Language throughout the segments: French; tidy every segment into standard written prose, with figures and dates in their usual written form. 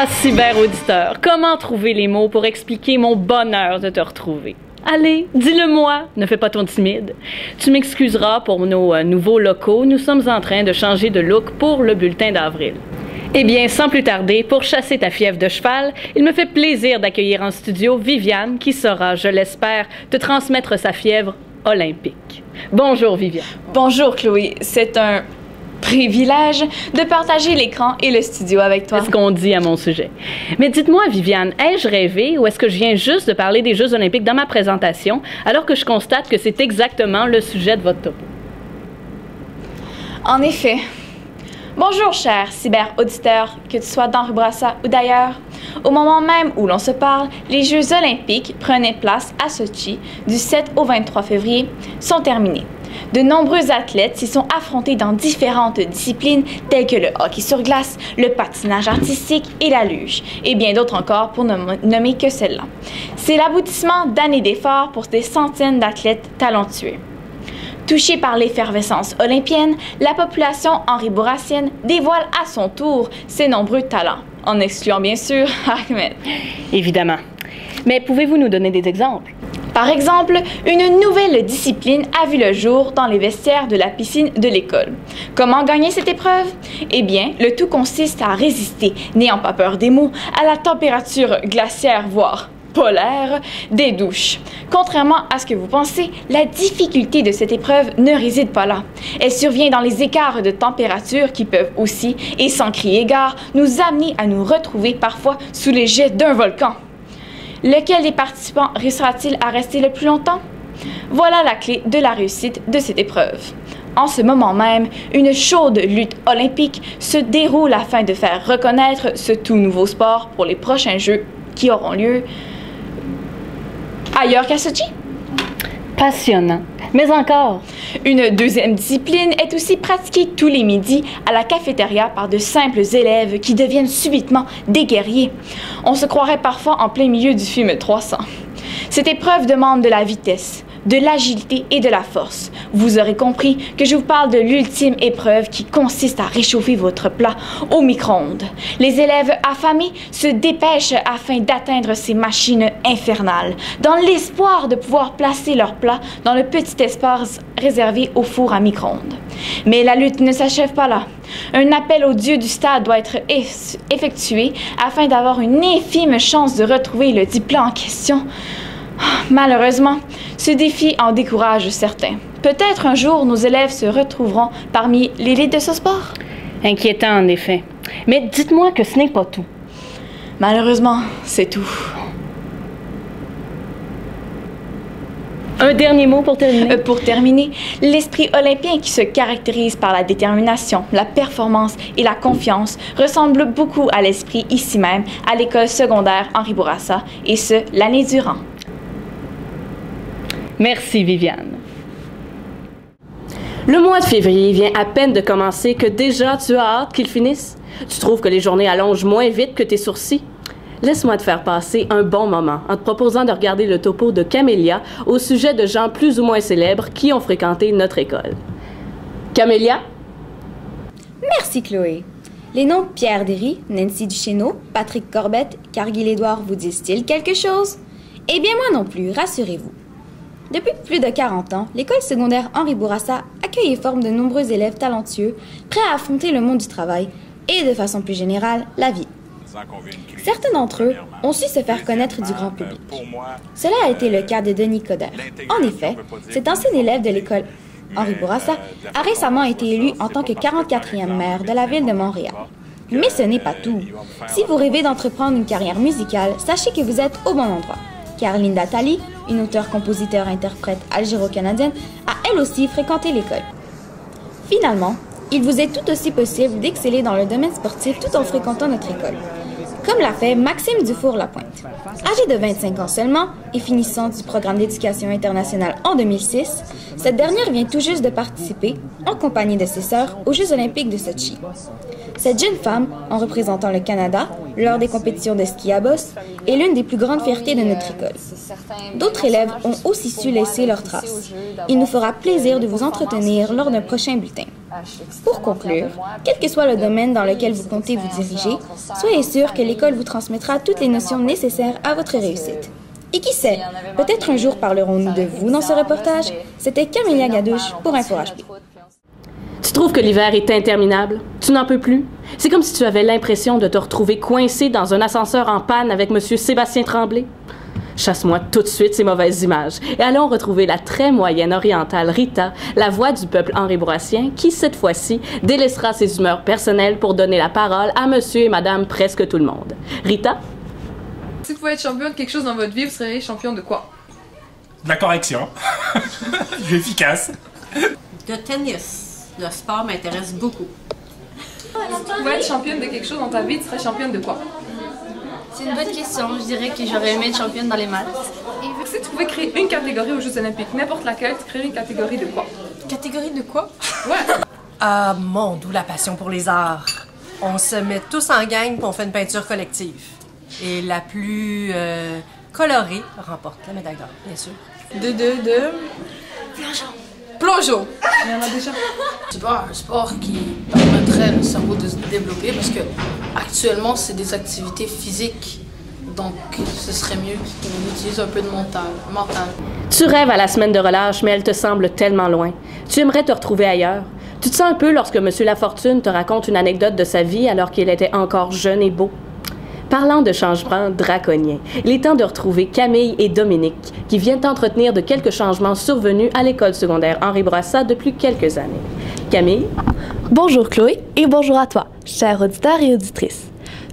Ah, cyber-auditeur, comment trouver les mots pour expliquer mon bonheur de te retrouver? Allez, dis-le-moi, ne fais pas ton timide. Tu m'excuseras pour nos nouveaux locaux, nous sommes en train de changer de look pour le bulletin d'avril. Eh bien, sans plus tarder, pour chasser ta fièvre de cheval, il me fait plaisir d'accueillir en studio Viviane qui saura, je l'espère, te transmettre sa fièvre olympique. Bonjour Viviane. Bonjour Chloé, c'est un privilège de partager l'écran et le studio avec toi. C'est ce qu'on dit à mon sujet. Mais dites-moi Viviane, ai-je rêvé ou est-ce que je viens juste de parler des Jeux olympiques dans ma présentation alors que je constate que c'est exactement le sujet de votre topo? En effet. Bonjour, cher cyber-auditeur, que tu sois dans Rubrassa ou d'ailleurs. Au moment même où l'on se parle, les Jeux olympiques prenaient place à Sochi du 7 au 23 février sont terminés. De nombreux athlètes s'y sont affrontés dans différentes disciplines telles que le hockey sur glace, le patinage artistique et la luge, et bien d'autres encore pour ne nommer que celle-là. C'est l'aboutissement d'années d'efforts pour des centaines d'athlètes talentueux. Touchée par l'effervescence olympienne, la population henri-bourrassienne dévoile à son tour ses nombreux talents, en excluant bien sûr Ahmed. Évidemment. Mais pouvez-vous nous donner des exemples? Par exemple, une nouvelle discipline a vu le jour dans les vestiaires de la piscine de l'école. Comment gagner cette épreuve? Eh bien, le tout consiste à résister, n'ayant pas peur des mots, à la température glaciaire, voire polaire, des douches. Contrairement à ce que vous pensez, la difficulté de cette épreuve ne réside pas là. Elle survient dans les écarts de température qui peuvent aussi, et sans crier gare, nous amener à nous retrouver parfois sous les jets d'un volcan. Lequel des participants réussira-t-il à rester le plus longtemps? Voilà la clé de la réussite de cette épreuve. En ce moment même, une chaude lutte olympique se déroule afin de faire reconnaître ce tout nouveau sport pour les prochains Jeux qui auront lieu ailleurs qu'à Sochi. Passionnant. Mais encore. Une deuxième discipline est aussi pratiquée tous les midis à la cafétéria par de simples élèves qui deviennent subitement des guerriers. On se croirait parfois en plein milieu du film 300. Cette épreuve demande de la vitesse, de l'agilité et de la force. Vous aurez compris que je vous parle de l'ultime épreuve qui consiste à réchauffer votre plat au micro-ondes. Les élèves affamés se dépêchent afin d'atteindre ces machines infernales, dans l'espoir de pouvoir placer leur plat dans le petit espace réservé au four à micro-ondes. Mais la lutte ne s'achève pas là. Un appel au dieu du stade doit être effectué afin d'avoir une infime chance de retrouver le dit plat en question. Malheureusement, ce défi en décourage certains. Peut-être un jour, nos élèves se retrouveront parmi l'élite de ce sport. Inquiétant, en effet. Mais dites-moi que ce n'est pas tout. Malheureusement, c'est tout. Un dernier mot pour terminer? Pour terminer, l'esprit olympien qui se caractérise par la détermination, la performance et la confiance ressemble beaucoup à l'esprit ici même à l'école secondaire Henri Bourassa, et ce, l'année durant. Merci Viviane. Le mois de février vient à peine de commencer que déjà tu as hâte qu'il finisse. Tu trouves que les journées allongent moins vite que tes sourcils? Laisse-moi te faire passer un bon moment en te proposant de regarder le topo de Camélia au sujet de gens plus ou moins célèbres qui ont fréquenté notre école. Camélia? Merci Chloé. Les noms Pierre Derry, Nancy Duchesneau, Patrick Corbett, Cargill-Édouard vous disent-ils quelque chose? Eh bien moi non plus, rassurez-vous. Depuis plus de 40 ans, l'école secondaire Henri Bourassa accueille et forme de nombreux élèves talentueux, prêts à affronter le monde du travail et, de façon plus générale, la vie. Certains d'entre eux ont su se faire connaître du grand public. Cela a été le cas de Denis Coderre. En effet, cet ancien élève de l'école Henri Bourassa a récemment été élu en tant que 44e maire de la ville de Montréal. Mais ce n'est pas tout. Si vous rêvez d'entreprendre une carrière musicale, sachez que vous êtes au bon endroit. Car Linda Talley, une auteure-compositeur-interprète algéro-canadienne, a elle aussi fréquenté l'école. Finalement, il vous est tout aussi possible d'exceller dans le domaine sportif tout en fréquentant notre école. Comme l'a fait Maxime Dufour-Lapointe. Âgée de 25 ans seulement et finissant du programme d'éducation internationale en 2006, cette dernière vient tout juste de participer, en compagnie de ses sœurs, aux Jeux olympiques de Sochi. Cette jeune femme, en représentant le Canada, lors des compétitions de ski à bosse, est l'une des plus grandes fiertés de notre école. D'autres élèves ont aussi su laisser leurs traces. Il nous fera plaisir de vous entretenir lors d'un prochain bulletin. Pour conclure, quel que soit le domaine dans lequel vous comptez vous diriger, soyez sûr que l'école vous transmettra toutes les notions nécessaires à votre réussite. Et qui sait, peut-être un jour parlerons-nous de vous dans ce reportage. C'était Camélia Gadouche pour InfoHP. Tu trouves que l'hiver est interminable? Tu n'en peux plus? C'est comme si tu avais l'impression de te retrouver coincé dans un ascenseur en panne avec M. Sébastien Tremblay. Chasse-moi tout de suite ces mauvaises images et allons retrouver la très moyenne orientale Rita, la voix du peuple henribourassien, qui, cette fois-ci, délaissera ses humeurs personnelles pour donner la parole à monsieur et madame presque tout le monde. Rita? Si vous pouvez être champion de quelque chose dans votre vie, vous serez champion de quoi? De la correction. Je suis efficace. De tennis. Le sport m'intéresse beaucoup. Si tu pouvais être championne de quelque chose dans ta vie, tu serais championne de quoi? C'est une bonne question. Je dirais que j'aurais aimé être championne dans les maths. Et si tu pouvais créer une catégorie aux Jeux Olympiques, n'importe laquelle, tu créerais une catégorie de quoi? Catégorie de quoi? Ouais. D'où la passion pour les arts. On se met tous en gang et on fait une peinture collective. Et la plus colorée remporte la médaille d'or, bien sûr. Plongeon! Il y en a déjà. C'est pas un sport qui permettrait au cerveau de se développer parce que actuellement c'est des activités physiques. Donc ce serait mieux qu'on utilise un peu de mental. Tu rêves à la semaine de relâche, mais elle te semble tellement loin. Tu aimerais te retrouver ailleurs. Tu te sens un peu lorsque M. Lafortune te raconte une anecdote de sa vie alors qu'il était encore jeune et beau. Parlant de changements draconiens, il est temps de retrouver Camille et Dominique, qui viennent t'entretenir de quelques changements survenus à l'école secondaire Henri Bourassa depuis quelques années. Camille? Bonjour Chloé et bonjour à toi, chers auditeurs et auditrices.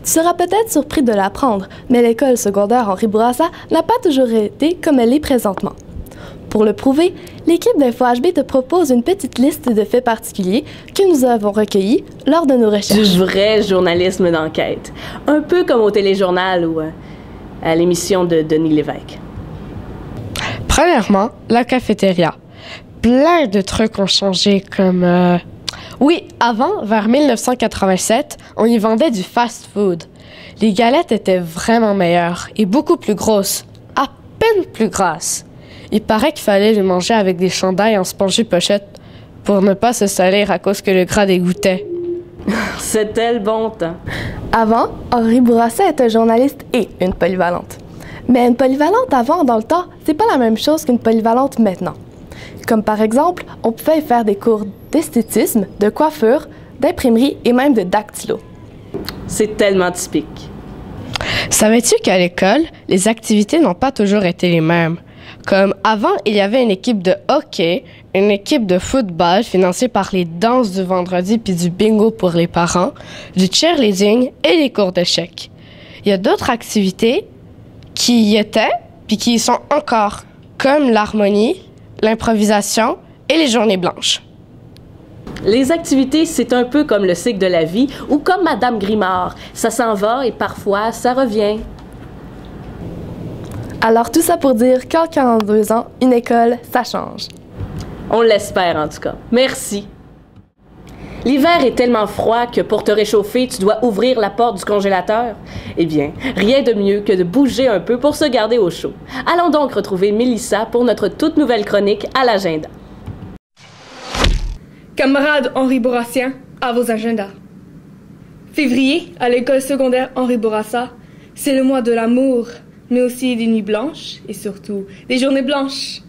Tu seras peut-être surpris de l'apprendre, mais l'école secondaire Henri Bourassa n'a pas toujours été comme elle est présentement. Pour le prouver, l'équipe d'InfoHB te propose une petite liste de faits particuliers que nous avons recueillis lors de nos recherches. Du vrai journalisme d'enquête. Un peu comme au téléjournal ou à l'émission de Denis Lévesque. Premièrement, la cafétéria. Plein de trucs ont changé comme... Oui, avant, vers 1987, on y vendait du fast-food. Les galettes étaient vraiment meilleures et beaucoup plus grosses. À peine plus grasses. Il paraît qu'il fallait les manger avec des chandails en spongy pochette pour ne pas se salir à cause que le gras dégoûtait. C'était le bon temps. Avant, Henri Bourassa était journaliste et une polyvalente. Mais une polyvalente avant, dans le temps, c'est pas la même chose qu'une polyvalente maintenant. Comme par exemple, on pouvait faire des cours d'esthétisme, de coiffure, d'imprimerie et même de dactylo. C'est tellement typique. Savais-tu qu'à l'école, les activités n'ont pas toujours été les mêmes? Comme avant, il y avait une équipe de hockey, une équipe de football financée par les danses du vendredi puis du bingo pour les parents, du cheerleading et les cours d'échecs. Il y a d'autres activités qui y étaient puis qui y sont encore, comme l'harmonie, l'improvisation et les journées blanches. Les activités, c'est un peu comme le cycle de la vie ou comme Madame Grimard. Ça s'en va et parfois, ça revient. Alors tout ça pour dire qu'en 42 ans, une école, ça change. On l'espère en tout cas. Merci. L'hiver est tellement froid que pour te réchauffer, tu dois ouvrir la porte du congélateur. Eh bien, rien de mieux que de bouger un peu pour se garder au chaud. Allons donc retrouver Mélissa pour notre toute nouvelle chronique à l'agenda. Camarades Henri Bourrassiens, à vos agendas. Février, à l'école secondaire Henri Bourassa, c'est le mois de l'amour, mais aussi des nuits blanches et surtout des journées blanches.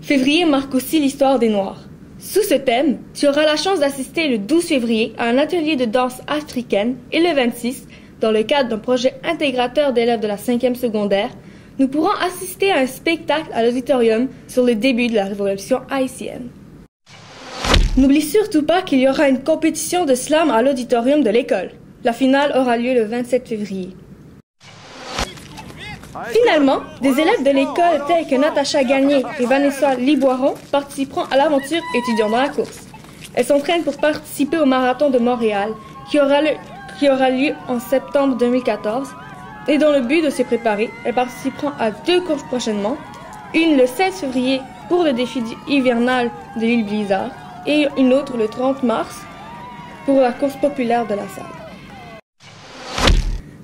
Février marque aussi l'histoire des Noirs. Sous ce thème, tu auras la chance d'assister le 12 février à un atelier de danse africaine et le 26, dans le cadre d'un projet intégrateur d'élèves de la 5e secondaire, nous pourrons assister à un spectacle à l'auditorium sur le début de la révolution haïtienne. N'oublie surtout pas qu'il y aura une compétition de slam à l'auditorium de l'école. La finale aura lieu le 27 février. Finalement, des élèves de l'école tels que Natacha Gagné et Vanessa Liboiron participeront à l'aventure étudiant dans la course. Elles s'entraînent pour participer au marathon de Montréal qui aura lieu en septembre 2014 et dans le but de se préparer, elles participeront à 2 courses prochainement, une le 16 février pour le défi hivernal de l'île Blizzard et une autre le 30 mars pour la course populaire de la salle.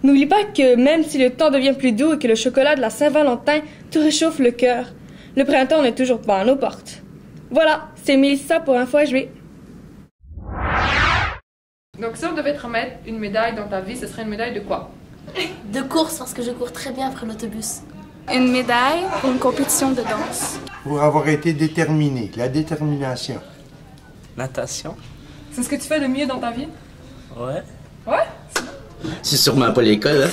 N'oublie pas que même si le temps devient plus doux et que le chocolat de la Saint-Valentin te réchauffe le cœur, le printemps n'est toujours pas à nos portes. Voilà, c'est Mélissa pour Info HB. Donc, si on devait te remettre une médaille dans ta vie, ce serait une médaille de quoi? De course, parce que je cours très bien après l'autobus. Une médaille pour une compétition de danse. Pour avoir été déterminé, la détermination. Natation. C'est ce que tu fais de mieux dans ta vie? Ouais. Ouais? C'est sûrement pas l'école, hein?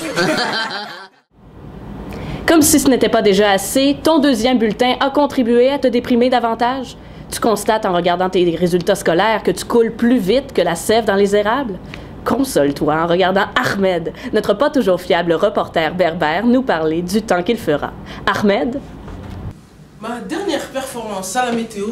Comme si ce n'était pas déjà assez, ton deuxième bulletin a contribué à te déprimer davantage. Tu constates en regardant tes résultats scolaires que tu coules plus vite que la sève dans les érables. Console-toi en regardant Ahmed, notre pas toujours fiable reporter berbère, nous parler du temps qu'il fera. Ahmed? Ma dernière performance à la météo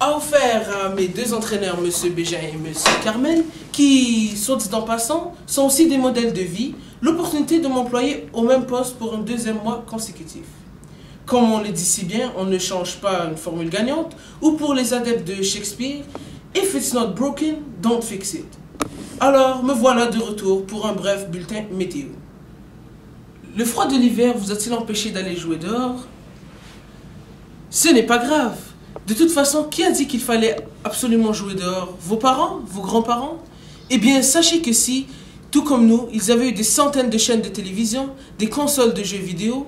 a offert à mes deux entraîneurs, M. Béja et M. Carmel, qui, soit dit en passant, sont aussi des modèles de vie, l'opportunité de m'employer au même poste pour un deuxième mois consécutif. Comme on le dit si bien, on ne change pas une formule gagnante, ou pour les adeptes de Shakespeare, if it's not broken, don't fix it. Alors, me voilà de retour pour un bref bulletin météo. Le froid de l'hiver vous a-t-il empêché d'aller jouer dehors? Ce n'est pas grave. De toute façon, qui a dit qu'il fallait absolument jouer dehors? Vos parents? Vos grands-parents? Eh bien, sachez que si, tout comme nous, ils avaient eu des centaines de chaînes de télévision, des consoles de jeux vidéo,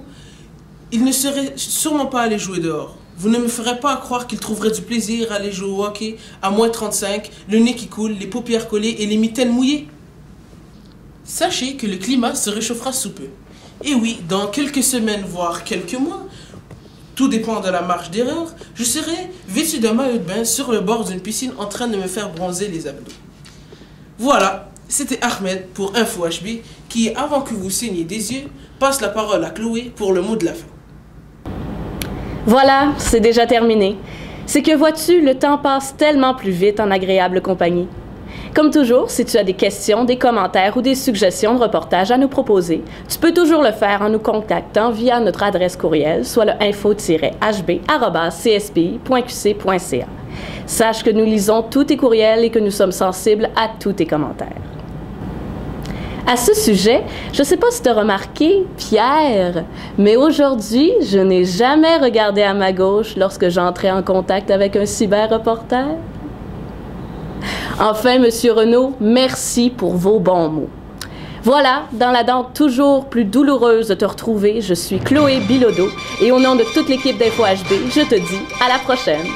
ils ne seraient sûrement pas allés jouer dehors. Vous ne me ferez pas croire qu'ils trouveraient du plaisir à aller jouer au hockey à moins 35, le nez qui coule, les paupières collées et les mitaines mouillées. Sachez que le climat se réchauffera sous peu. Et oui, dans quelques semaines, voire quelques mois, tout dépend de la marge d'erreur, je serai vêtu d'un maillot de bain sur le bord d'une piscine en train de me faire bronzer les abdos. Voilà, c'était Ahmed pour Info HB qui, avant que vous saigniez des yeux, passe la parole à Chloé pour le mot de la fin. Voilà, c'est déjà terminé. C'est que vois-tu, le temps passe tellement plus vite en agréable compagnie. Comme toujours, si tu as des questions, des commentaires ou des suggestions de reportages à nous proposer, tu peux toujours le faire en nous contactant via notre adresse courriel, soit le info-hb@cspi.qc.ca. Sache que nous lisons tous tes courriels et que nous sommes sensibles à tous tes commentaires. À ce sujet, je ne sais pas si tu as remarqué, Pierre, mais aujourd'hui, je n'ai jamais regardé à ma gauche lorsque j'entrais en contact avec un cyber-reporter. Enfin, Monsieur Renaud, merci pour vos bons mots. Voilà, dans l'attente toujours plus douloureuse de te retrouver, je suis Chloé Bilodeau et au nom de toute l'équipe d'Info HB, je te dis à la prochaine.